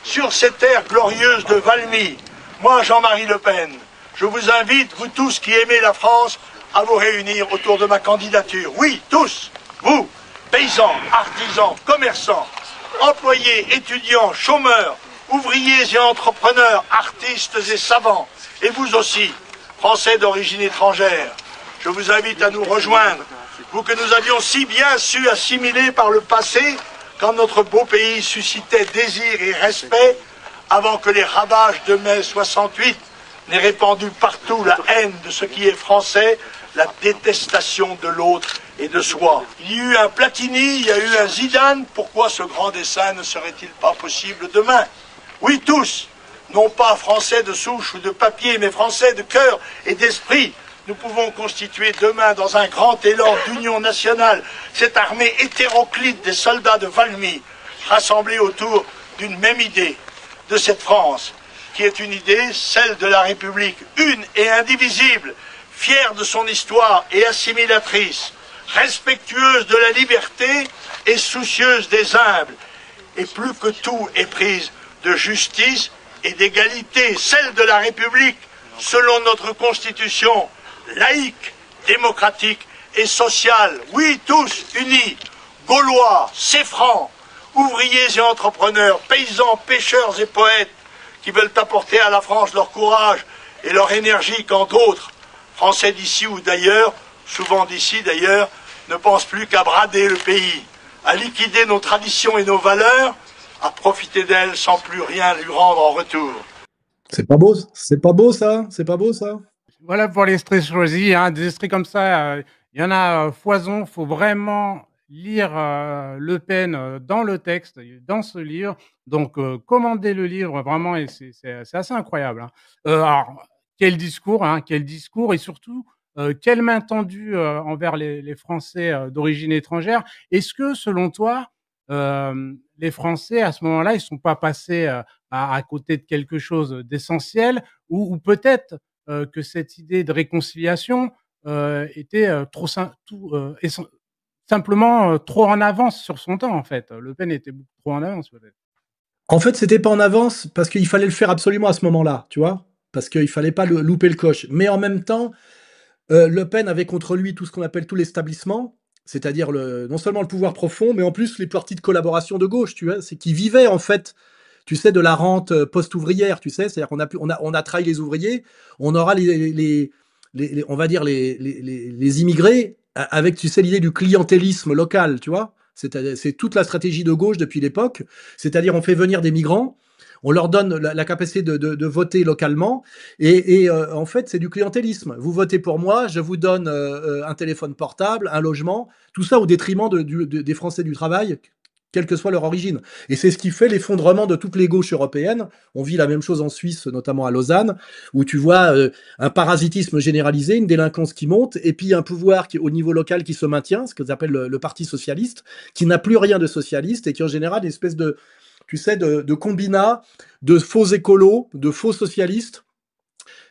sur ces terres glorieuses de Valmy. Moi, Jean-Marie Le Pen, je vous invite, vous tous qui aimez la France, à vous réunir autour de ma candidature. Oui, tous, vous, paysans, artisans, commerçants, employés, étudiants, chômeurs, ouvriers et entrepreneurs, artistes et savants, et vous aussi, Français d'origine étrangère. Je vous invite à nous rejoindre, vous que nous avions si bien su assimiler par le passé, quand notre beau pays suscitait désir et respect, avant que les ravages de mai 68 n'aient répandu partout la haine de ce qui est français, la détestation de l'autre et de soi. Il y a eu un Platini, il y a eu un Zidane, pourquoi ce grand dessein ne serait-il pas possible demain? Oui, tous, non pas français de souche ou de papier, mais français de cœur et d'esprit, nous pouvons constituer demain dans un grand élan d'union nationale cette armée hétéroclite des soldats de Valmy, rassemblés autour d'une même idée, de cette France, qui est une idée, celle de la République, une et indivisible, fière de son histoire et assimilatrice, respectueuse de la liberté et soucieuse des humbles, et plus que tout éprise de justice et d'égalité, celle de la République, selon notre Constitution, laïque, démocratique et sociale. Oui, tous unis, Gaulois, Céfrans, ouvriers et entrepreneurs, paysans, pêcheurs et poètes, qui veulent apporter à la France leur courage et leur énergie quand d'autres, Français d'ici ou d'ailleurs, souvent d'ici d'ailleurs, ne pensent plus qu'à brader le pays, à liquider nos traditions et nos valeurs, à profiter d'elles sans plus rien lui rendre en retour. C'est pas beau ça? C'est pas beau ça? Voilà pour les extraits choisis, hein, des extraits comme ça, il y en a foison. Faut vraiment lire Le Pen dans le texte, dans ce livre. Donc, commandez le livre vraiment, et c'est assez incroyable. Hein. Alors, quel discours, et surtout quelle main tendue envers les Français d'origine étrangère. Est-ce que, selon toi, les Français à ce moment-là, ils sont pas passés à côté de quelque chose d'essentiel, ou peut-être que cette idée de réconciliation était simplement trop en avance sur son temps, en fait. Le Pen était beaucoup trop en avance, peut-être. En fait, c'était pas en avance parce qu'il fallait le faire absolument à ce moment-là, tu vois, parce qu'il fallait pas louper le coche. Mais en même temps, Le Pen avait contre lui tout ce qu'on appelle tout l'établissement, c'est-à-dire non seulement le pouvoir profond, mais en plus les partis de collaboration de gauche, tu vois, c'est qui vivaient en fait, tu sais, de la rente post-ouvrière, tu sais, c'est-à-dire on a trahi les ouvriers, on aura on va dire les immigrés avec, tu sais, l'idée du clientélisme local, tu vois. C'est toute la stratégie de gauche depuis l'époque, c'est-à-dire on fait venir des migrants, on leur donne la capacité de voter localement, et en fait c'est du clientélisme. Vous votez pour moi, je vous donne un téléphone portable, un logement, tout ça au détriment des Français du travail, quelle que soit leur origine. Et c'est ce qui fait l'effondrement de toutes les gauches européennes. On vit la même chose en Suisse, notamment à Lausanne, où tu vois un parasitisme généralisé, une délinquance qui monte, et puis un pouvoir au niveau local qui se maintient, ce que appellent le Parti socialiste, qui n'a plus rien de socialiste, et qui en général est une espèce de, tu sais, de combinat, de faux écolos, de faux socialistes.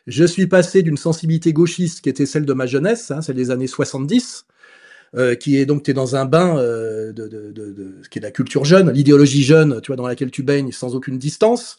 Je suis passé d'une sensibilité gauchiste qui était celle de ma jeunesse, celle des années 70, qui est donc, t'es dans un bain ce qui est la culture jeune, l'idéologie jeune, tu vois, dans laquelle tu baignes sans aucune distance.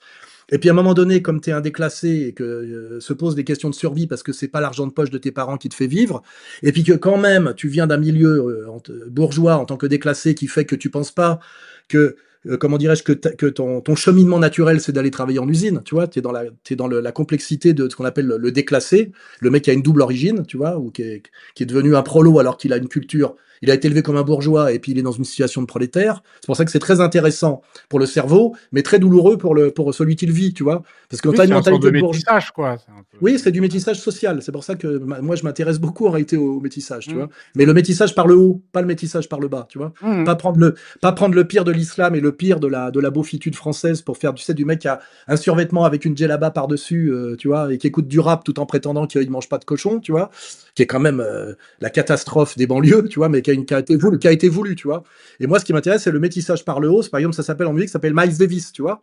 Et puis à un moment donné, comme t'es un déclassé et que se posent des questions de survie parce que c'est pas l'argent de poche de tes parents qui te fait vivre, et puis que quand même tu viens d'un milieu bourgeois en tant que déclassé qui fait que tu penses pas que comment dirais-je, que ton cheminement naturel, c'est d'aller travailler en usine, tu vois, t'es dans la complexité de ce qu'on appelle le déclassé, le mec qui a une double origine, tu vois, ou qui est devenu un prolo alors qu'il a une culture, il a été élevé comme un bourgeois et puis il est dans une situation de prolétaire. C'est pour ça que c'est très intéressant pour le cerveau, mais très douloureux pour celui qui le vit, tu vois, parce que t'as une mentalité de métissage, quoi. Oui, c'est du métissage social. C'est pour ça que moi, je m'intéresse beaucoup en réalité au métissage, tu vois. Mais le métissage par le haut, pas le métissage par le bas, tu vois. Pas prendre le pire de l'islam et le pire de la beaufitude française pour faire, tu sais, du mec qui a un survêtement avec une djellaba par-dessus, tu vois, et qui écoute du rap tout en prétendant qu'il mange pas de cochon, tu vois, qui est quand même la catastrophe des banlieues, tu vois, mais qui a été voulu, tu vois. Et moi, ce qui m'intéresse, c'est le métissage par le haut. Par exemple, ça s'appelle en musique, ça s'appelle Miles Davis, tu vois.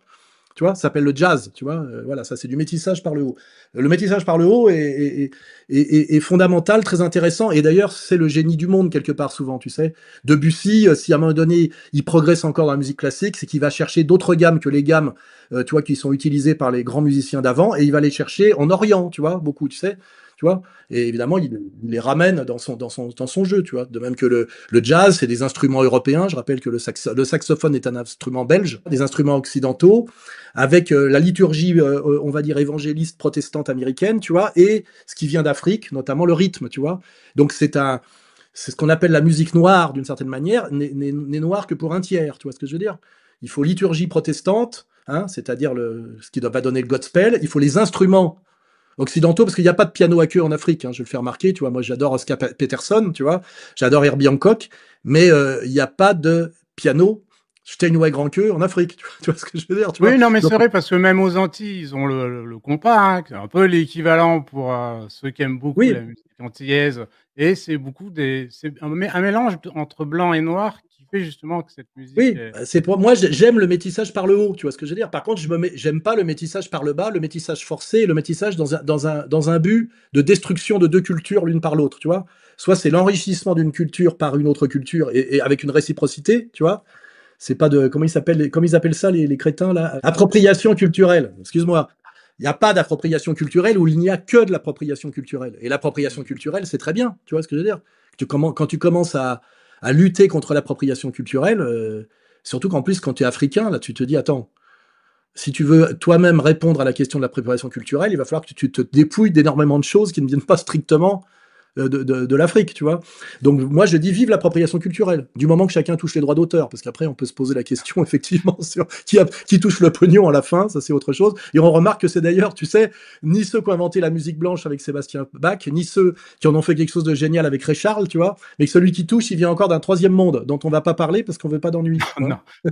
tu vois, ça s'appelle le jazz, tu vois. Voilà, ça c'est du métissage par le haut. Le métissage par le haut est fondamental, très intéressant, et d'ailleurs c'est le génie du monde quelque part souvent, tu sais. Debussy, si à un moment donné il progresse encore dans la musique classique, c'est qu'il va chercher d'autres gammes que les gammes, tu vois, qui sont utilisées par les grands musiciens d'avant, et il va les chercher en Orient, tu vois, beaucoup, tu sais. Tu vois, et évidemment, il les ramène dans son jeu, tu vois. De même que le jazz, c'est des instruments européens. Je rappelle que le saxophone est un instrument belge, des instruments occidentaux, avec la liturgie, on va dire, évangéliste protestante américaine, tu vois, et ce qui vient d'Afrique, notamment le rythme, tu vois. Donc c'est ce qu'on appelle la musique noire, d'une certaine manière, n'est noire que pour un tiers, tu vois ce que je veux dire. Il faut liturgie protestante, hein, c'est-à-dire ce qui va donner le gospel. Il faut les instruments occidentaux, parce qu'il n'y a pas de piano à queue en Afrique, hein, je le fais remarquer, tu vois, moi j'adore Oscar Peterson, tu vois, j'adore Herbie Hancock, mais il n'y a pas de piano Steinway grand queue en Afrique, tu vois ce que je veux dire, tu vois. Oui, non, mais Donc, c'est vrai, parce que même aux Antilles, ils ont le compas, hein, qui est un peu l'équivalent pour ceux qui aiment beaucoup la oui, musique antillaise. Et c'est c'est un mélange entre blanc et noir qui fait justement que cette musique oui, est... c'est pour moi j'aime le métissage par le haut, tu vois ce que je veux dire. Par contre, j'aime pas le métissage par le bas, le métissage forcé, le métissage dans un but de destruction de deux cultures l'une par l'autre, tu vois. Soit c'est l'enrichissement d'une culture par une autre culture et avec une réciprocité, tu vois. C'est pas de comment ils appellent ça les crétins là, appropriation culturelle. Excuse-moi. Il n'y a pas d'appropriation culturelle où il n'y a que de l'appropriation culturelle. Et l'appropriation culturelle, c'est très bien. Tu vois ce que je veux dire? Quand tu commences à lutter contre l'appropriation culturelle, surtout qu'en plus, quand tu es africain, là, tu te dis, attends, si tu veux toi-même répondre à la question de l'appropriation culturelle, il va falloir que tu te dépouilles d'énormément de choses qui ne viennent pas strictement de l'Afrique, tu vois. Donc moi je dis vive l'appropriation culturelle, du moment que chacun touche les droits d'auteur, parce qu'après on peut se poser la question effectivement sur qui touche le pognon à la fin, ça c'est autre chose. Et on remarque que c'est d'ailleurs, tu sais, ni ceux qui ont inventé la musique blanche avec Sébastien Bach, ni ceux qui en ont fait quelque chose de génial avec Ray Charles, tu vois, mais que celui qui touche, il vient encore d'un troisième monde dont on va pas parler parce qu'on veut pas d'ennui. Non, Hein.